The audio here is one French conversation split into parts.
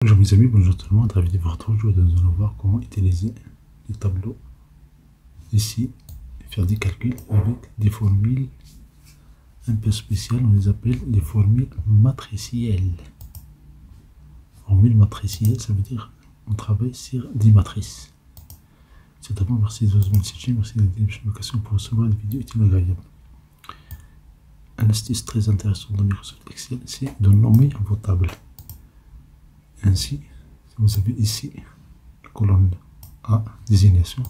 Bonjour mes amis, bonjour tout le monde, ravi de vous retrouver. Aujourd'hui nous allons voir comment utiliser les tableaux ici et faire des calculs avec des formules un peu spéciales. On les appelle les formules matricielles. Formules matricielles, ça veut dire on travaille sur des matrices. C'est d'abord merci de vous abonner, merci de la notification pour recevoir des vidéos utiles et agréables. Un astuce très intéressant dans Microsoft Excel, c'est de nommer vos tables. Ainsi, vous avez ici la colonne A, désignation,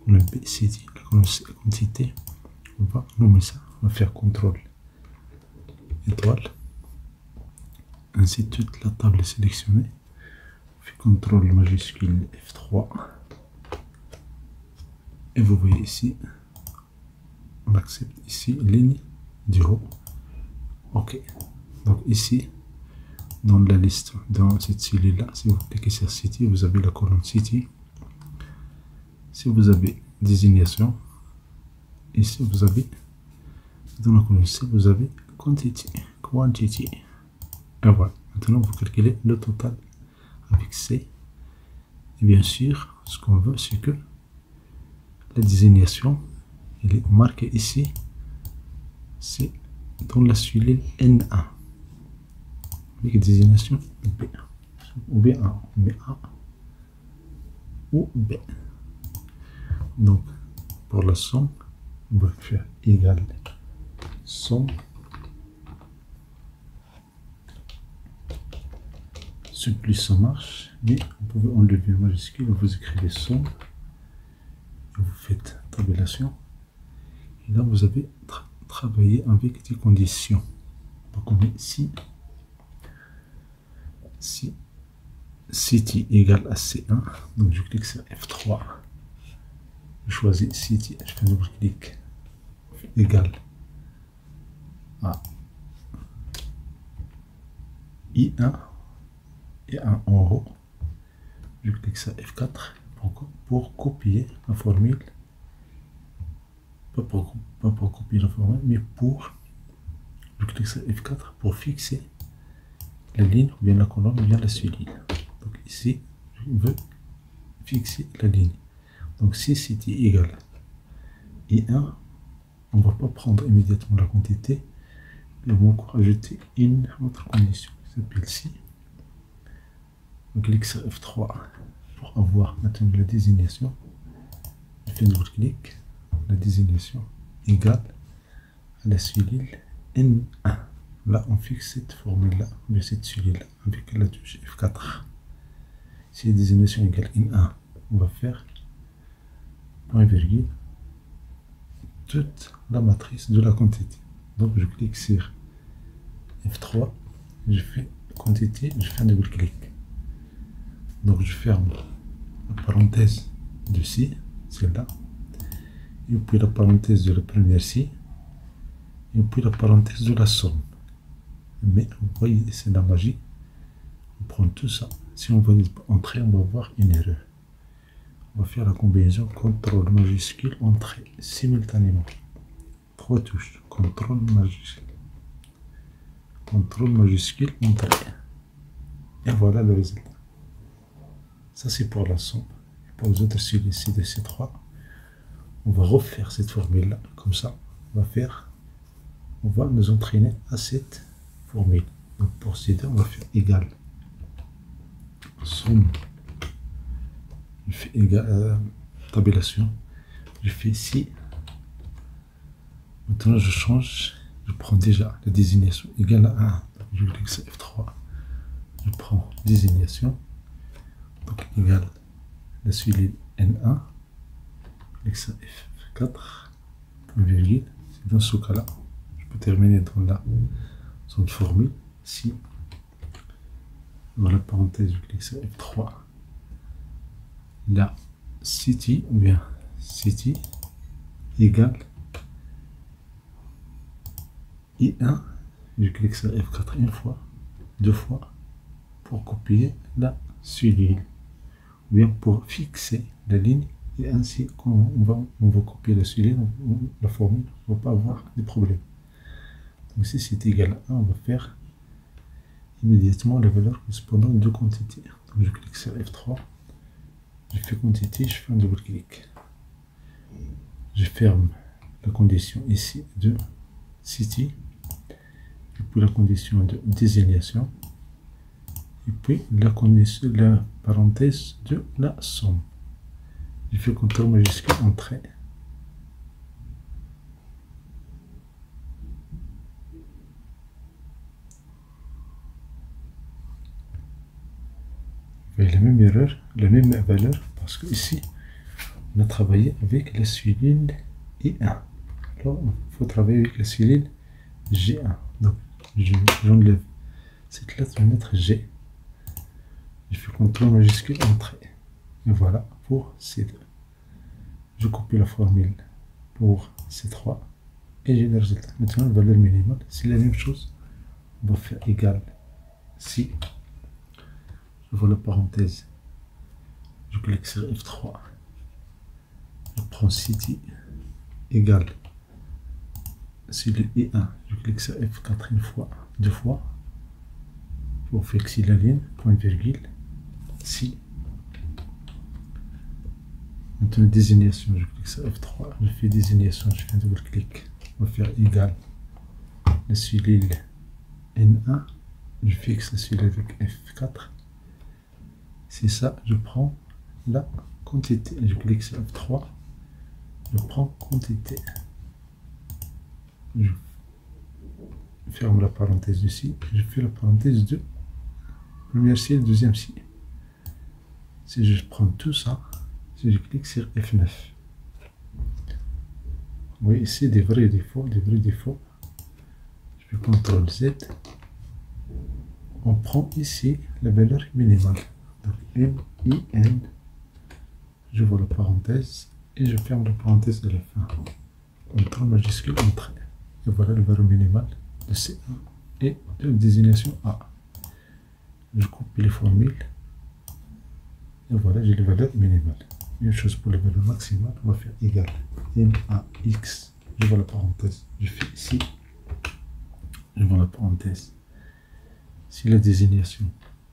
la colonne B, city, la colonne C, quantité. On va nommer ça, on va faire CTRL étoile. Ainsi, toute la table est sélectionnée. On fait CTRL majuscule F3. Et vous voyez ici, on accepte ici ligne du haut. OK. Donc ici, dans la liste, dans cette cellule-là, si vous cliquez sur City, vous avez la colonne City. Si vous avez désignation, ici vous avez, dans la colonne C, vous avez Quantity. Et voilà. Maintenant, vous calculez le total avec C. Et bien sûr, ce qu'on veut, c'est que la désignation, elle est marquée ici, c'est dans la cellule N1. Avec désignation B, ou B1, B1 ou B. Donc, pour la somme, on va faire égal somme. Ce plus ça marche, mais vous pouvez enlever le majuscule, vous écrivez somme, et vous faites tabulation. Et là, vous avez travaillé avec des conditions. Donc, on met si city égale à C1, donc je clique sur F3, je choisis city, je fais un double clic, égal à I1 et 1 en haut, je clique sur F4 pour copier la formule, pas pour copier la formule, mais je clique sur F4 pour fixer la ligne, ou bien la colonne, ou bien la cellule. Donc ici, je veux fixer la ligne. Donc si city égale I1, on ne va pas prendre immédiatement la quantité, mais on va encore ajouter une autre condition qui s'appelle si. On clique sur F3 pour avoir maintenant la désignation. Je fais un double clic, la désignation égale à la cellule N1. Là, on fixe cette formule-là, de cette cellule-là, avec la touche F4. Si la désignation égale N1, on va faire point virgule, toute la matrice de la quantité. Donc, je clique sur F3, je fais quantité, je fais un double clic. Donc, je ferme la parenthèse de ci, celle-là, et puis la parenthèse de la première ci, et puis la parenthèse de la somme. Mais vous voyez, c'est la magie. On prend tout ça. Si on va entrer, on va avoir une erreur. On va faire la combinaison CTRL majuscule entrée simultanément. 3 touches. CTRL majuscule entrée. Et voilà le résultat. Ça c'est pour la somme. Et pour les autres cellules ici de ces trois, on va refaire cette formule là. Comme ça, on va nous entraîner à cette formule. Donc pour ces deux, on va faire égal somme. Je fais égal tabulation. Je fais ici. Maintenant je change. Je prends déjà la désignation égale à 1. Donc, je clique sur F3. Je prends désignation. Donc égal la cellule N1. Je clique sur F4. Point virgule. C'est dans ce cas-là. Je peux terminer dans la zone formule. Si dans la parenthèse, je clique sur F3. La city ou bien city égale I1. Je clique sur F4 une fois, deux fois pour copier la cellule ou bien pour fixer la ligne. Et ainsi, quand on va copier la cellule, la formule, on ne va pas avoir de problème. Donc si c'est égal à 1, on va faire immédiatement la valeur correspondante de quantité. Donc je clique sur F3, je fais quantité, je fais un double clic. Je ferme la condition ici de city, et puis la condition de désignation, et puis la parenthèse de la somme. Je fais CTRL majuscule entrée. Vous voyez la même erreur, la même valeur, parce que ici on a travaillé avec la cellule I1. Alors il faut travailler avec la cellule G1. Donc j'enlève cette lettre, je vais mettre G. Je fais CTRL majuscule entrée. Et voilà pour C2. Je copie la formule pour C3 et j'ai le résultat. Maintenant, la valeur minimale, c'est la même chose. On va faire égal si. Je vois la parenthèse. Je clique sur F3. Je prends city égal cellule I1. Je clique sur F4 une fois, deux fois pour fixer la ligne, point virgule, si. Maintenant, désignation, je clique sur F3, je fais désignation, je fais un double clic. On va faire égal la cellule N1, je fixe la cellule avec F4. C'est ça, je prends la quantité. Je clique sur F3, je prends quantité. Je ferme la parenthèse ici, je fais la parenthèse de première ciel, deuxième ciel. Si je prends tout ça, si je clique sur F9, vous voyez ici des vrais défauts, Je fais CTRL Z. On prend ici la valeur minimale. Donc MIN, je vois la parenthèse et je ferme la parenthèse de la fin. CTRL majuscule entrée. Et voilà la valeur minimale de C1 et de la désignation A. Je copie les formules. Et voilà, j'ai les valeurs minimales. Même chose pour la valeur maximale, on va faire égal MAX. Je vois la parenthèse. Je fais ici. Je vois la parenthèse. Si la désignation,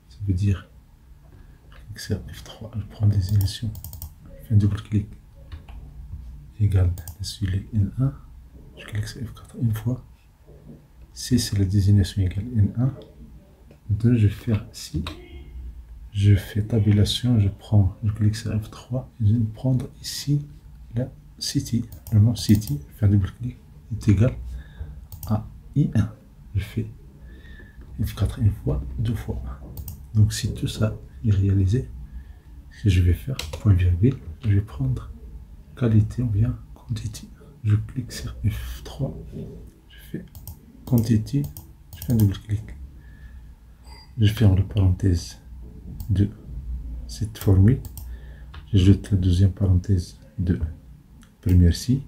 ça veut dire sur F3, je prends la désignation, je fais un double clic égal la cellule N1, je clique sur F4 une fois. Si c'est la désignation égale N1, maintenant je vais faire ici, je fais tabulation, je clique sur F3 et je vais prendre ici la city, le nom city, je fais un double clic, est égal à I1, je fais F4 une fois, deux fois. Donc si tout ça est réalisé, ce que je vais faire, point virgule, je vais prendre qualité ou bien quantité. Je clique sur F3, je fais quantité, je fais un double clic. Je ferme la parenthèse de cette formule, j'ajoute la deuxième parenthèse de première ci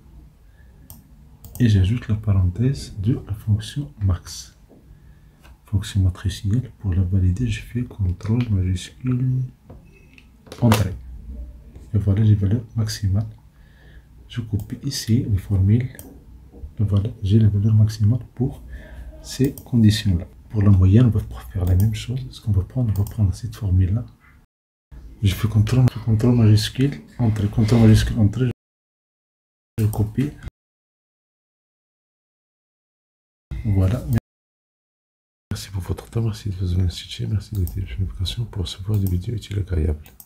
et j'ajoute la parenthèse de la fonction max. Fonction matricielle, pour la valider, je fais CTRL majuscule entrée. Et voilà les valeurs maximales. Je copie ici les formules. Et voilà, j'ai la valeur maximale pour ces conditions-là. Pour la moyenne, on va faire la même chose. Ce qu'on va prendre, cette formule-là. Je fais CTRL majuscule entrée, je copie. Voilà. Merci pour votre temps, merci de vous avoir insisté, merci de votre notification pour recevoir des vidéos utiles et agréables.